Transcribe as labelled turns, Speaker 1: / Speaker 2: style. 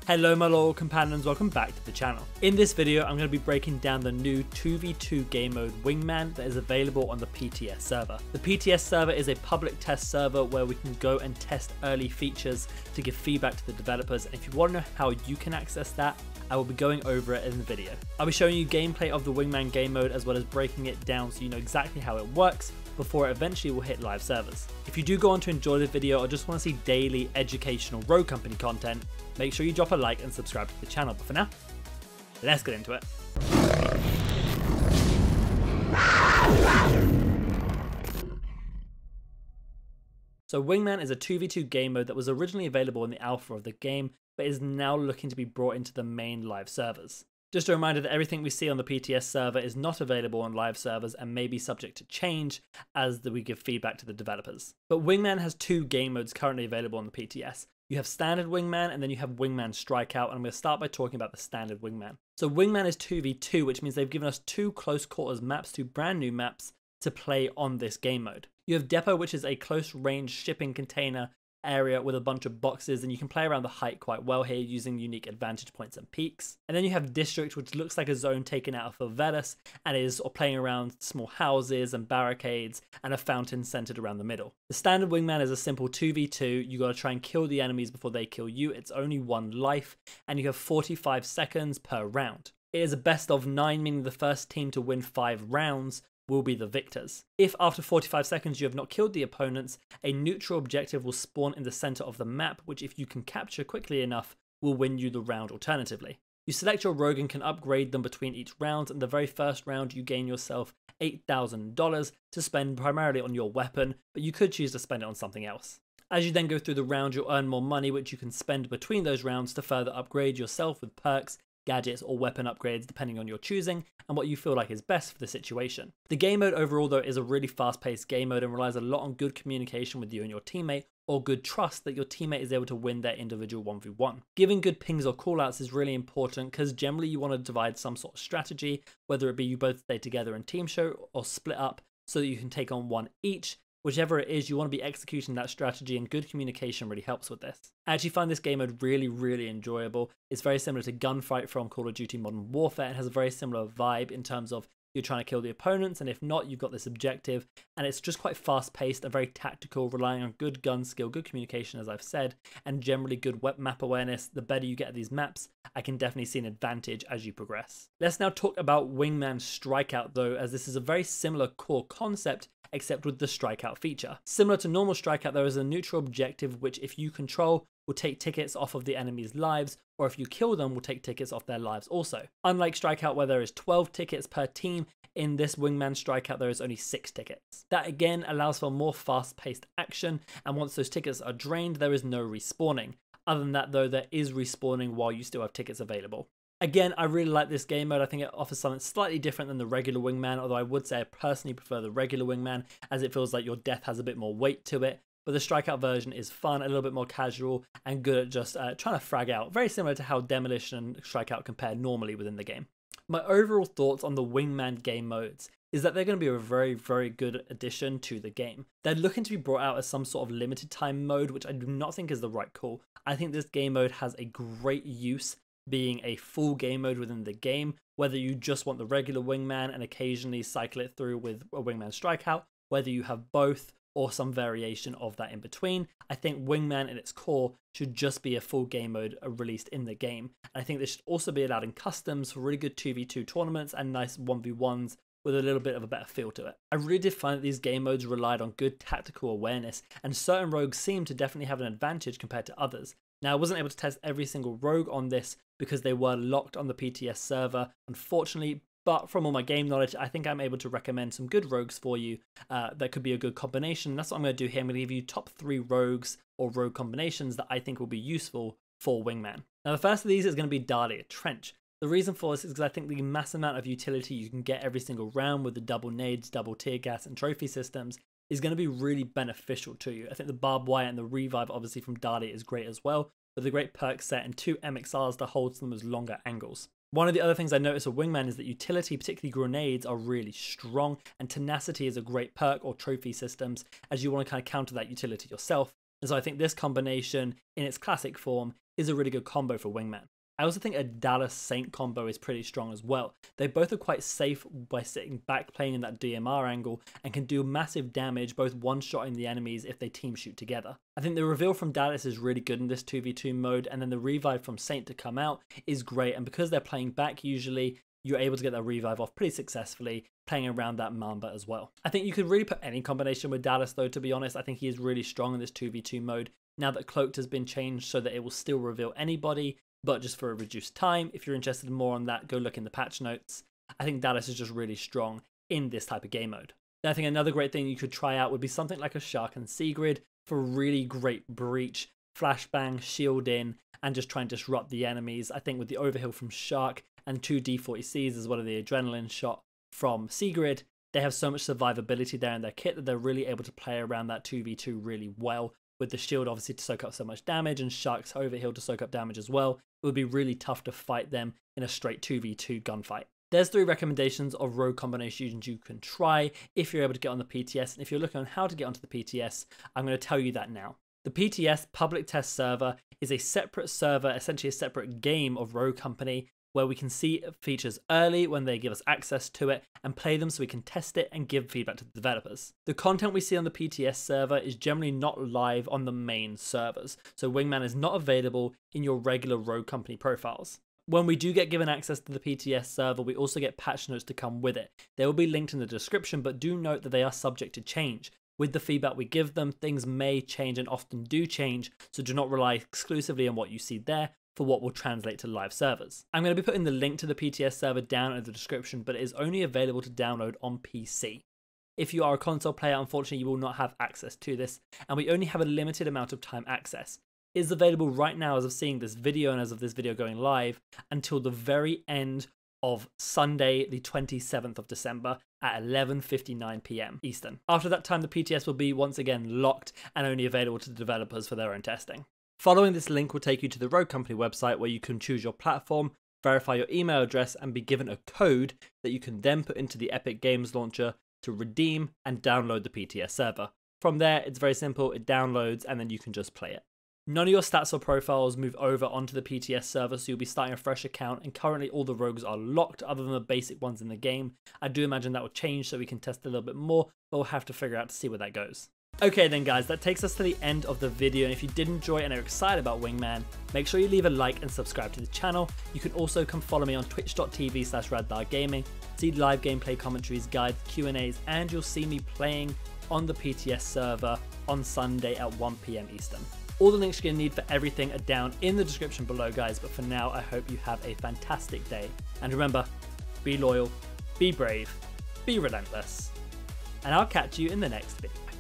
Speaker 1: Hello my loyal companions, welcome back to the channel. In this video I'm going to be breaking down the new 2v2 game mode Wingman that is available on the PTS server. The PTS server is a public test server where we can go and test early features to give feedback to the developers, and if you want to know how you can access that, I will be going over it in the video. I'll be showing you gameplay of the Wingman game mode as well as breaking it down so you know exactly how it works before it eventually will hit live servers. If you do go on to enjoy the video or just want to see daily educational Rogue Company content, make sure you drop a like and subscribe to the channel. But for now, let's get into it. So Wingman is a 2v2 game mode that was originally available in the alpha of the game, but is now looking to be brought into the main live servers. Just a reminder that everything we see on the PTS server is not available on live servers and may be subject to change as we give feedback to the developers. But Wingman has two game modes currently available on the PTS. You have Standard Wingman and then you have Wingman Strikeout, and I'm going to start by talking about the Standard Wingman. So Wingman is 2v2, which means they've given us two close quarters maps, two brand new maps to play on this game mode. You have Depot, which is a close range shipping container area with a bunch of boxes, and you can play around the height quite well here using unique advantage points and peaks. And then you have District, which looks like a zone taken out of favelas and is playing around small houses and barricades and a fountain centered around the middle. The Standard Wingman is a simple 2v2. You got to try and kill the enemies before they kill you. It's only one life and you have 45 seconds per round. It is a best of 9, meaning the first team to win 5 rounds will be the victors. If after 45 seconds you have not killed the opponents, a neutral objective will spawn in the center of the map, which if you can capture quickly enough will win you the round alternatively. You select your rogue and can upgrade them between each round, and the very first round you gain yourself $8,000 to spend primarily on your weapon, but you could choose to spend it on something else. As you then go through the round, you'll earn more money which you can spend between those rounds to further upgrade yourself with perks, gadgets or weapon upgrades depending on your choosing and what you feel like is best for the situation. The game mode overall though is a really fast-paced game mode and relies a lot on good communication with you and your teammate, or good trust that your teammate is able to win their individual 1v1. Giving good pings or callouts is really important because generally you want to divide some sort of strategy, whether it be you both stay together in team show or split up so that you can take on one each. Whichever it is, you want to be executing that strategy, and good communication really helps with this. I actually find this game mode really enjoyable. It's very similar to Gunfight from Call of Duty Modern Warfare and has a very similar vibe in terms of you're trying to kill the opponents, and if not, you've got this objective, and it's just quite fast-paced and very tactical, relying on good gun skill, good communication, as I've said, and generally good map awareness. The better you get at these maps, I can definitely see an advantage as you progress. Let's now talk about Wingman Strikeout though, as this is a very similar core concept, except with the Strikeout feature. Similar to normal Strikeout, there is a neutral objective which, if you control, will take tickets off of the enemy's lives, or if you kill them, will take tickets off their lives also. Unlike Strikeout where there is 12 tickets per team, in this Wingman Strikeout there is only 6 tickets. That again allows for more fast-paced action, and once those tickets are drained, there is no respawning. Other than that though, there is respawning while you still have tickets available. Again, I really like this game mode. I think it offers something slightly different than the regular Wingman, although I would say I personally prefer the regular Wingman as it feels like your death has a bit more weight to it. But the Strikeout version is fun, a little bit more casual, and good at just trying to frag out. Very similar to how Demolition and Strikeout compare normally within the game. My overall thoughts on the Wingman game modes is that they're going to be a very good addition to the game. They're looking to be brought out as some sort of limited time mode, which I do not think is the right call. I think this game mode has a great use being a full game mode within the game, whether you just want the regular Wingman and occasionally cycle it through with a Wingman Strikeout, whether you have both or some variation of that in between. I think Wingman in its core should just be a full game mode released in the game. And I think this should also be allowed in customs for really good 2v2 tournaments and nice 1v1s with a little bit of a better feel to it. I really did find that these game modes relied on good tactical awareness, and certain rogues seem to definitely have an advantage compared to others. Now, I wasn't able to test every single rogue on this because they were locked on the PTS server, unfortunately, but from all my game knowledge, I think I'm able to recommend some good rogues for you that could be a good combination. That's what I'm going to do here. I'm going to give you top 3 rogues or rogue combinations that I think will be useful for Wingman. Now, the first of these is going to be Dahlia Trench. The reason for this is because I think the mass amount of utility you can get every single round with the double nades, double tear gas, and trophy systems is going to be really beneficial to you. I think the barbed wire and the revive obviously from Dahlia is great as well, with a great perk set and 2 MXRs to hold some of those longer angles. One of the other things I noticed with Wingman is that utility, particularly grenades, are really strong, and tenacity is a great perk or trophy systems as you want to kind of counter that utility yourself. And so I think this combination in its classic form is a really good combo for Wingman. I also think a Dallas Saint combo is pretty strong as well. They both are quite safe by sitting back playing in that DMR angle and can do massive damage, both one-shotting the enemies if they team shoot together. I think the reveal from Dallas is really good in this 2v2 mode, and then the revive from Saint to come out is great, and because they're playing back usually, you're able to get that revive off pretty successfully, playing around that Mamba as well. I think you could really put any combination with Dallas though, to be honest. I think he is really strong in this 2v2 mode, now that Cloaked has been changed so that it will still reveal anybody, but just for a reduced time. If you're interested more on that, go look in the patch notes. I think Dallas is just really strong in this type of game mode. Then I think another great thing you could try out would be something like a Shark and Sigrid for really great breach, flashbang, shield in, and just try and disrupt the enemies. I think with the overheal from Shark and 2 D40Cs as well as the adrenaline shot from Sigrid, they have so much survivability there in their kit that they're really able to play around that 2v2 really well, with the shield obviously to soak up so much damage and Shark's overheal to soak up damage as well. It would be really tough to fight them in a straight 2v2 gunfight. There's 3 recommendations of rogue combinations you can try if you're able to get on the PTS, and if you're looking on how to get onto the PTS, I'm going to tell you that now. The PTS Public Test Server is a separate server, essentially a separate game of Rogue Company, where we can see features early when they give us access to it and play them so we can test it and give feedback to the developers. The content we see on the PTS server is generally not live on the main servers, so Wingman is not available in your regular Rogue Company profiles. When we do get given access to the PTS server, we also get patch notes to come with it. They will be linked in the description, but do note that they are subject to change. With the feedback we give them, things may change and often do change, so do not rely exclusively on what you see there for what will translate to live servers. I'm going to be putting the link to the PTS server down in the description, but it is only available to download on PC. If you are a console player, unfortunately you will not have access to this, and we only have a limited amount of time access. It is available right now as of seeing this video and as of this video going live until the very end of Sunday the 27th of December at 11:59 PM Eastern. After that time, the PTS will be once again locked and only available to the developers for their own testing. Following this link will take you to the Rogue Company website where you can choose your platform, verify your email address, and be given a code that you can then put into the Epic Games launcher to redeem and download the PTS server. From there, it's very simple, it downloads and then you can just play it. None of your stats or profiles move over onto the PTS server, so you'll be starting a fresh account, and currently all the rogues are locked other than the basic ones in the game. I do imagine that will change so we can test a little bit more, but we'll have to figure out to see where that goes. Okay then guys, that takes us to the end of the video, and if you did enjoy and are excited about Wingman, make sure you leave a like and subscribe to the channel. You can also come follow me on twitch.tv/RadtharGaming, see live gameplay commentaries, guides, Q&As, and you'll see me playing on the PTS server on Sunday at 1 PM Eastern. All the links you're going to need for everything are down in the description below guys, but for now I hope you have a fantastic day, and remember, be loyal, be brave, be relentless, and I'll catch you in the next video.